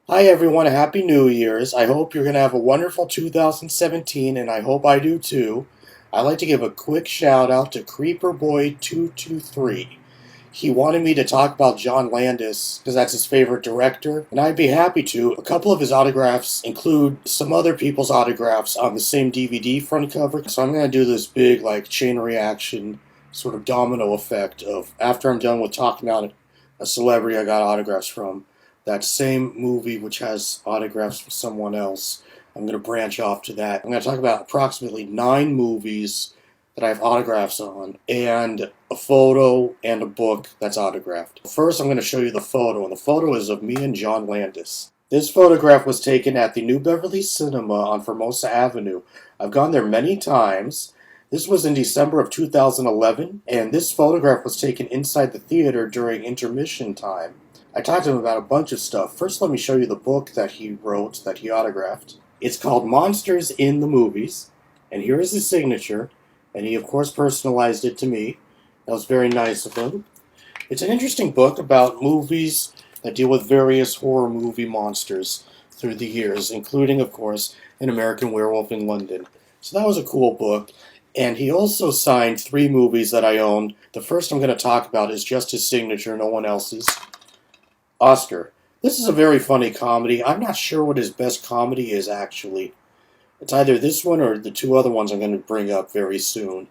Hi everyone, Happy New Year's. I hope you're going to have a wonderful 2017 and I hope I do too. I'd like to give a quick shout out to Creeperboy223. He wanted me to talk about John Landis because that's his favorite director, and I'd be happy to. A couple of his autographs include some other people's autographs on the same DVD front cover, so I'm going to do this big like chain reaction sort of domino effect of after I'm done with talking about a celebrity I got autographs from, that same movie which has autographs from someone else. I'm going to branch off to that. I'm going to talk about approximately 9 movies that I have autographs on, and a photo and a book that's autographed. First, I'm going to show you the photo, and the photo is of me and John Landis. This photograph was taken at the New Beverly Cinema on Formosa Avenue. I've gone there many times. This was in December of 2011, and this photograph was taken inside the theater during intermission time. I talked to him about a bunch of stuff. First, let me show you the book that he wrote, that he autographed. It's called Monsters in the Movies, and here is his signature, and he, of course, personalized it to me. That was very nice of him. It's an interesting book about movies that deal with various horror movie monsters through the years, including, of course, An American Werewolf in London. So that was a cool book. And he also signed 3 movies that I own. The first I'm going to talk about is just his signature, no one else's. Oscar. This is a very funny comedy. I'm not sure what his best comedy is, actually. It's either this one or the 2 other ones I'm going to bring up very soon.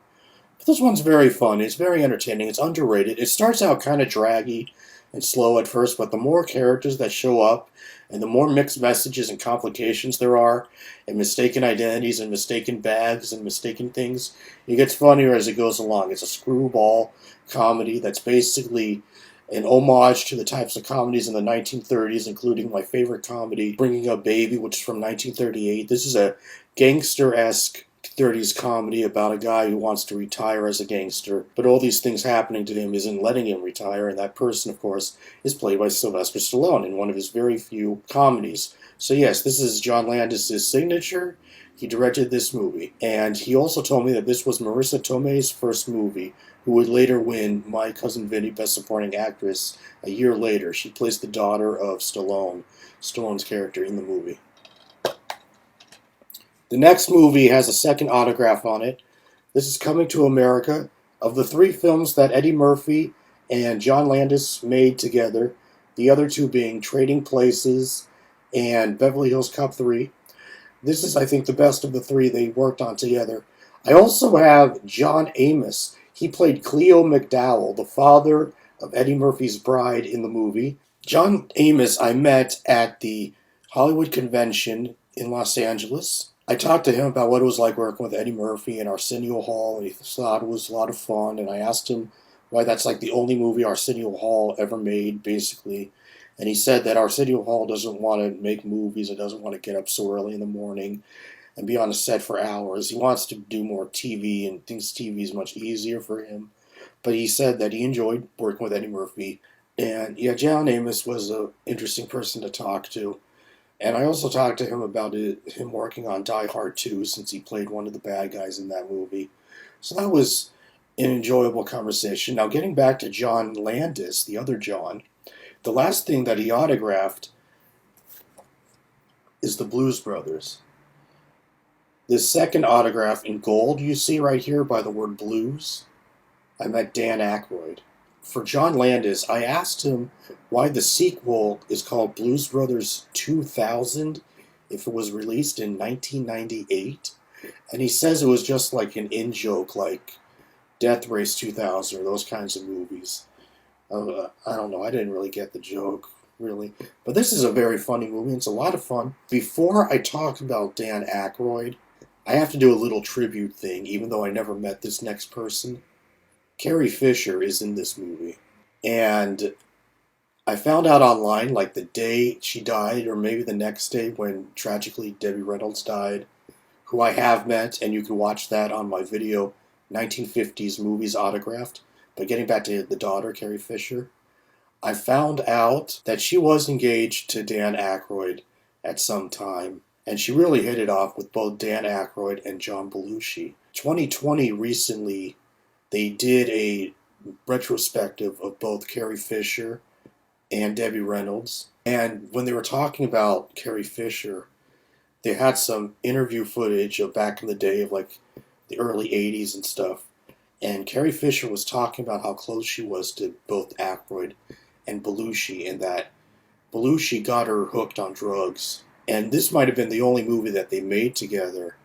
But this one's very fun. It's very entertaining. It's underrated. It starts out kind of draggy and slow at first, but the more characters that show up and the more mixed messages and complications there are, and mistaken identities and mistaken bags and mistaken things, it gets funnier as it goes along. It's a screwball comedy that's basically an homage to the types of comedies in the 1930s, including my favorite comedy, Bringing Up Baby, which is from 1938. This is a gangster-esque 30s comedy about a guy who wants to retire as a gangster, but all these things happening to him isn't letting him retire, and that person, of course, is played by Sylvester Stallone in one of his very few comedies. So yes, this is John Landis' signature. He directed this movie, and he also told me that this was Marissa Tomei's first movie, who would later win My Cousin Vinny Best Supporting Actress a year later. She plays the daughter of Stallone's character in the movie. The next movie has a second autograph on it. This is Coming to America. Of the 3 films that Eddie Murphy and John Landis made together, the other 2 being Trading Places and Beverly Hills Cop 3, this is, I think, the best of the 3 they worked on together. I also have John Amos. He played Cleo McDowell, the father of Eddie Murphy's bride in the movie. John Amos I met at the Hollywood Convention in Los Angeles. I talked to him about what it was like working with Eddie Murphy in Arsenio Hall, and he thought it was a lot of fun. And I asked him why that's like the only movie Arsenio Hall ever made, basically. And he said that Arsenio Hall doesn't want to make movies, it doesn't want to get up so early in the morning and be on a set for hours. He wants to do more TV and thinks TV is much easier for him. But he said that he enjoyed working with Eddie Murphy. And yeah, John Amos was an interesting person to talk to. And I also talked to him about him working on Die Hard 2 since he played one of the bad guys in that movie. So that was an enjoyable conversation. Now, getting back to John Landis, the other John, the last thing that he autographed is the Blues Brothers. This second autograph in gold you see right here by the word blues, I met Dan Aykroyd. For John Landis, I asked him why the sequel is called Blues Brothers 2000 if it was released in 1998. And he says it was just like an in-joke, like Death Race 2000 or those kinds of movies. I don't know, I didn't really get the joke, really. But this is a very funny movie, it's a lot of fun. Before I talk about Dan Aykroyd, I have to do a little tribute thing, even though I never met this next person. Carrie Fisher is in this movie. And I found out online, like the day she died, or maybe the next day when tragically Debbie Reynolds died, who I have met, and you can watch that on my video, 1950s Movies Autographed. But getting back to the daughter, Carrie Fisher, I found out that she was engaged to Dan Aykroyd at some time, and she really hit it off with both Dan Aykroyd and John Belushi. 2020 recently, they did a retrospective of both Carrie Fisher and Debbie Reynolds. And when they were talking about Carrie Fisher, they had some interview footage of back in the day of like the early 80s and stuff. And Carrie Fisher was talking about how close she was to both Aykroyd and Belushi, and that Belushi got her hooked on drugs. And this might have been the only movie that they made together,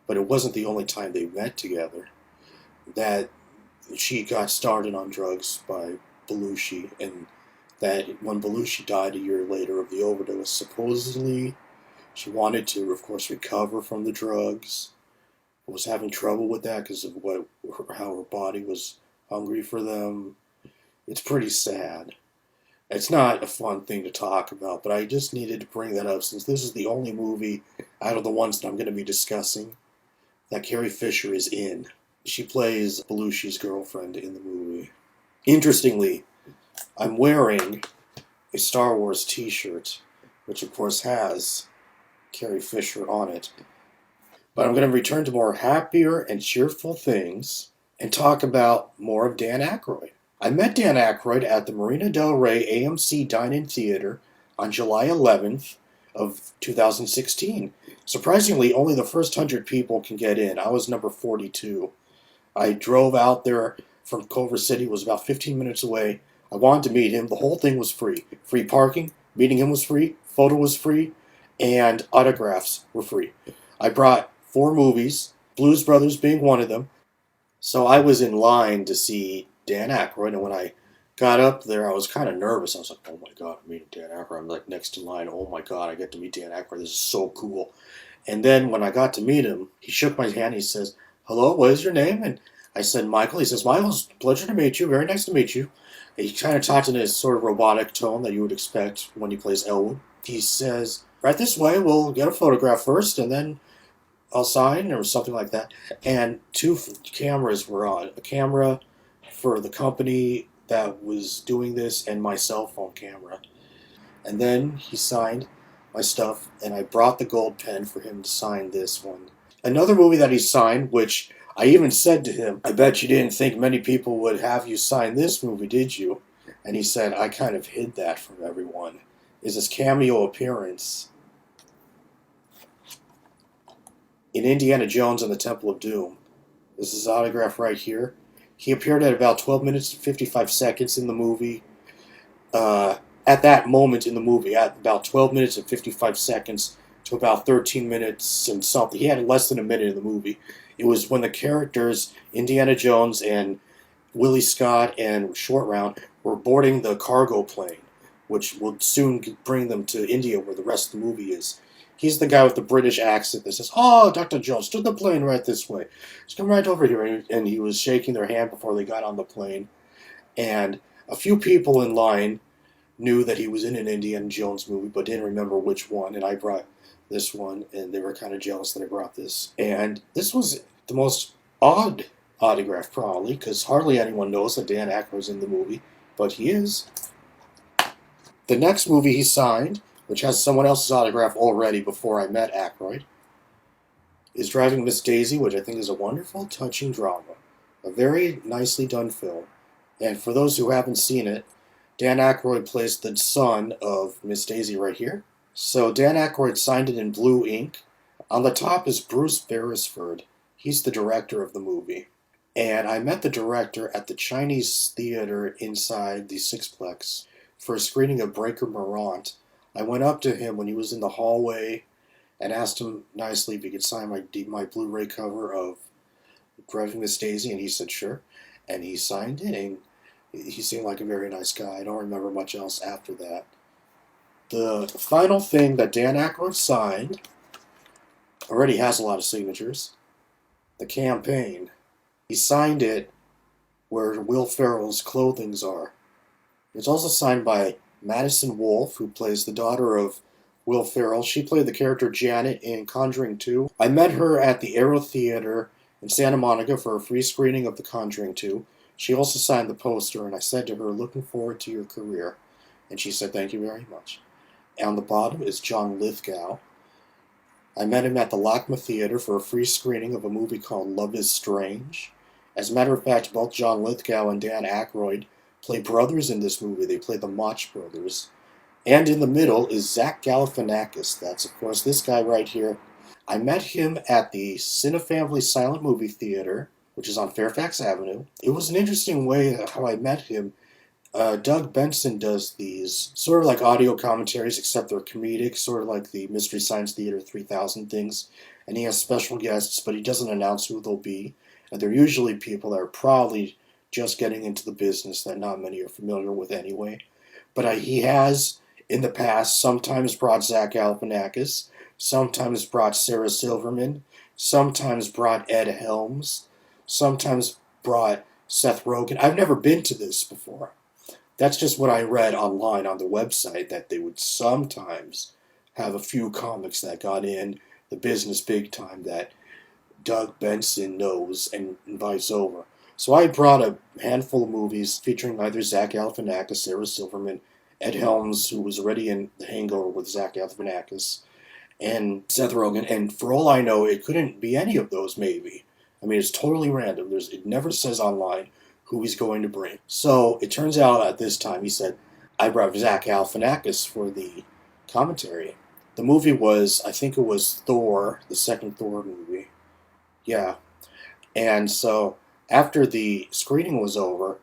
but it wasn't the only time they met together. That she got started on drugs by Belushi, and that when Belushi died a year later of the overdose, supposedly she wanted to, of course, recover from the drugs, was having trouble with that because of how her body was hungry for them. It's pretty sad. It's not a fun thing to talk about, but I just needed to bring that up since this is the only movie out of the ones that I'm going to be discussing that Carrie Fisher is in. She plays Belushi's girlfriend in the movie. Interestingly, I'm wearing a Star Wars t-shirt, which of course has Carrie Fisher on it. But I'm going to return to more happier and cheerful things and talk about more of Dan Aykroyd. I met Dan Aykroyd at the Marina Del Rey AMC Dine-In Theater on July 11th of 2016. Surprisingly, only the first 100 people can get in. I was number 42. I drove out there from Culver City, was about 15 minutes away. I wanted to meet him. The whole thing was free. Free parking, meeting him was free, photo was free, and autographs were free. I brought 4 movies, Blues Brothers being one of them. So I was in line to see Dan Aykroyd, and when I got up there, I was kind of nervous. I was like, oh my God, I'm meeting Dan Aykroyd. I'm like next in line. Oh my God, I get to meet Dan Aykroyd. This is so cool. And then when I got to meet him, he shook my hand. He says, hello, what is your name? And I said, Michael. He says, Michael, it's a pleasure to meet you. Very nice to meet you. He kind of talked in his sort of robotic tone that you would expect when he plays Elwood. He says, right this way, we'll get a photograph first, and then I'll sign, or something like that. And 2 cameras were on. A camera for the company that was doing this, and my cell phone camera. And then he signed my stuff, and I brought the gold pen for him to sign this one. Another movie that he signed, which I even said to him, I bet you didn't think many people would have you sign this movie, did you? And he said, I kind of hid that from everyone, is his cameo appearance in Indiana Jones and the Temple of Doom. This is his autograph right here. He appeared at about 12 minutes and 55 seconds in the movie. At that moment in the movie, at about 12 minutes and 55 seconds to about 13 minutes and something. He had less than a minute in the movie. It was when the characters, Indiana Jones and Willie Scott and Short Round, were boarding the cargo plane, which will soon bring them to India where the rest of the movie is. He's the guy with the British accent that says, oh, Dr. Jones, took the plane right this way. Just come right over here. And he was shaking their hand before they got on the plane. And a few people in line knew that he was in an Indiana Jones movie, but didn't remember which one. And I brought this one, and they were kind of jealous that I brought this. And this was the most odd autograph, probably, because hardly anyone knows that Dan Aykroyd's in the movie, but he is. The next movie he signed, which has someone else's autograph already before I met Aykroyd, is Driving Miss Daisy, which I think is a wonderful, touching drama. A very nicely done film. And for those who haven't seen it, Dan Aykroyd plays the son of Miss Daisy right here. So Dan Aykroyd signed it in blue ink. On the top is Bruce Beresford. He's the director of the movie. And I met the director at the Chinese theater inside the Sixplex for a screening of Breaker Morant. I went up to him when he was in the hallway and asked him nicely if he could sign my Blu-ray cover of Driving Miss Daisy, and he said sure. And he signed it, and he seemed like a very nice guy. I don't remember much else after that. The final thing that Dan Aykroyd signed already has a lot of signatures. The campaign. He signed it where Will Ferrell's clothings are. It's also signed by Madison Wolfe, who plays the daughter of Will Ferrell. She played the character Janet in Conjuring 2. I met her at the Aero Theater in Santa Monica for a free screening of The Conjuring 2. She also signed the poster, and I said to her, looking forward to your career. And she said, thank you very much. And on the bottom is John Lithgow. I met him at the LACMA Theater for a free screening of a movie called Love is Strange. As a matter of fact, both John Lithgow and Dan Aykroyd play brothers in this movie. They play the Mach brothers. And in the middle is Zach Galifianakis. That's, of course, this guy right here. I met him at the Cinefamily Silent Movie Theater, which is on Fairfax Avenue. It was an interesting way how I met him. Doug Benson does these sort of like audio commentaries, except they're comedic, sort of like the Mystery Science Theater 3000 things. And he has special guests, but he doesn't announce who they'll be. And they're usually people that are probably just getting into the business that not many are familiar with anyway. But he has, in the past, sometimes brought Zach Galifianakis, sometimes brought Sarah Silverman, sometimes brought Ed Helms, sometimes brought Seth Rogen. I've never been to this before. That's just what I read online on the website, that they would sometimes have a few comics that got in the business big time that Doug Benson knows and invites over. So I brought a handful of movies featuring either Zach Galifianakis, Sarah Silverman, Ed Helms, who was already in The Hangover with Zach Galifianakis, and Seth Rogen. And for all I know, it couldn't be any of those, maybe. I mean, it's totally random. It never says online who he's going to bring. So it turns out at this time, he said, I brought Zach Galifianakis for the commentary. The movie was, I think it was Thor, the second Thor movie. Yeah. And so after the screening was over,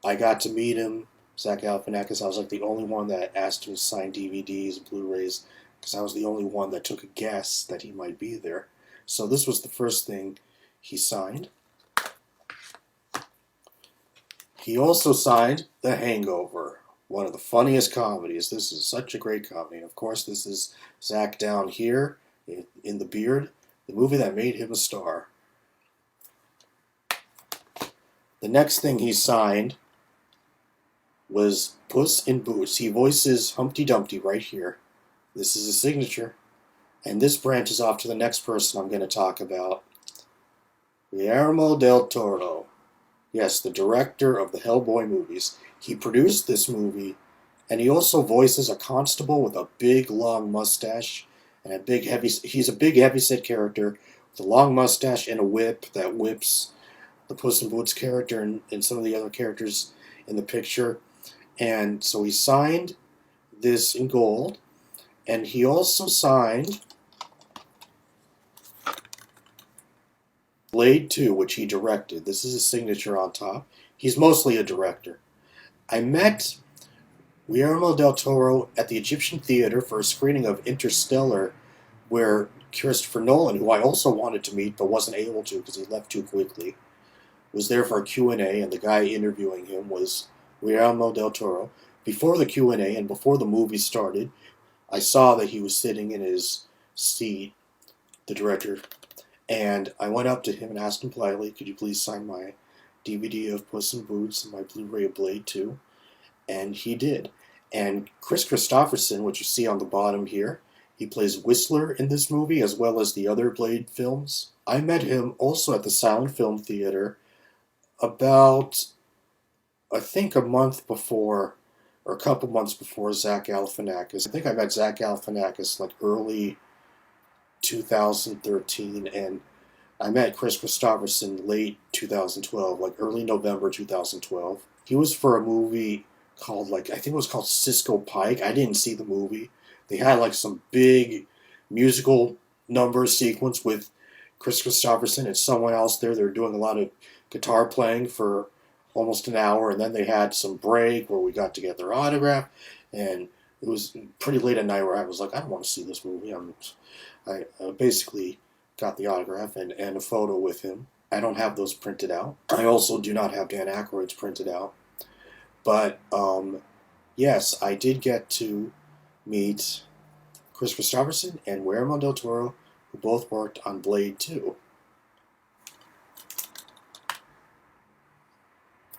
I got to meet him, Zach Galifianakis. I was like the only one that asked him to sign DVDs, Blu-rays, because I was the only one that took a guess that he might be there. So this was the first thing he signed. He also signed The Hangover, one of the funniest comedies. This is such a great comedy. And of course, this is Zach down here in the beard, the movie that made him a star. The next thing he signed was Puss in Boots. He voices Humpty Dumpty right here. This is his signature. And this branches off to the next person I'm going to talk about. Guillermo Del Toro. Yes, the director of the Hellboy movies. He produced this movie, and he also voices a constable with a big, long mustache, and he's a big, heavyset character with a long mustache and a whip that whips the Puss in Boots character and some of the other characters in the picture. And so he signed this in gold, and he also signed Blade 2, which he directed. This is his signature on top. He's mostly a director. I met Guillermo del Toro at the Egyptian Theater for a screening of Interstellar, where Christopher Nolan, who I also wanted to meet but wasn't able to because he left too quickly, was there for a Q&A, and the guy interviewing him was Guillermo del Toro. Before the Q&A and before the movie started, I saw that he was sitting in his seat, the director, and I went up to him and asked him politely, could you please sign my DVD of Puss in Boots and my Blu-ray of Blade 2? And he did. And Chris Christopherson, which you see on the bottom here, he plays Whistler in this movie as well as the other Blade films. I met him also at the Silent Film Theater about, I think, a month before, or a couple months before Zach Galifianakis. I think I met Zach Galifianakis like early 2013, and I met Chris Christopherson late 2012, like early November 2012. He was for a movie called, I think it was called Cisco Pike. I didn't see the movie. They had like some big musical number sequence with Chris Christopherson and someone else there. They were doing a lot of guitar playing for almost an hour, and then they had some break where we got to get their autograph, and it was pretty late at night where I was like, I don't want to see this movie. I basically got the autograph and a photo with him. I don't have those printed out. I also do not have Dan Aykroyd's printed out. But, yes, I did get to meet Chris Christopherson and Guillermo del Toro, who both worked on Blade 2.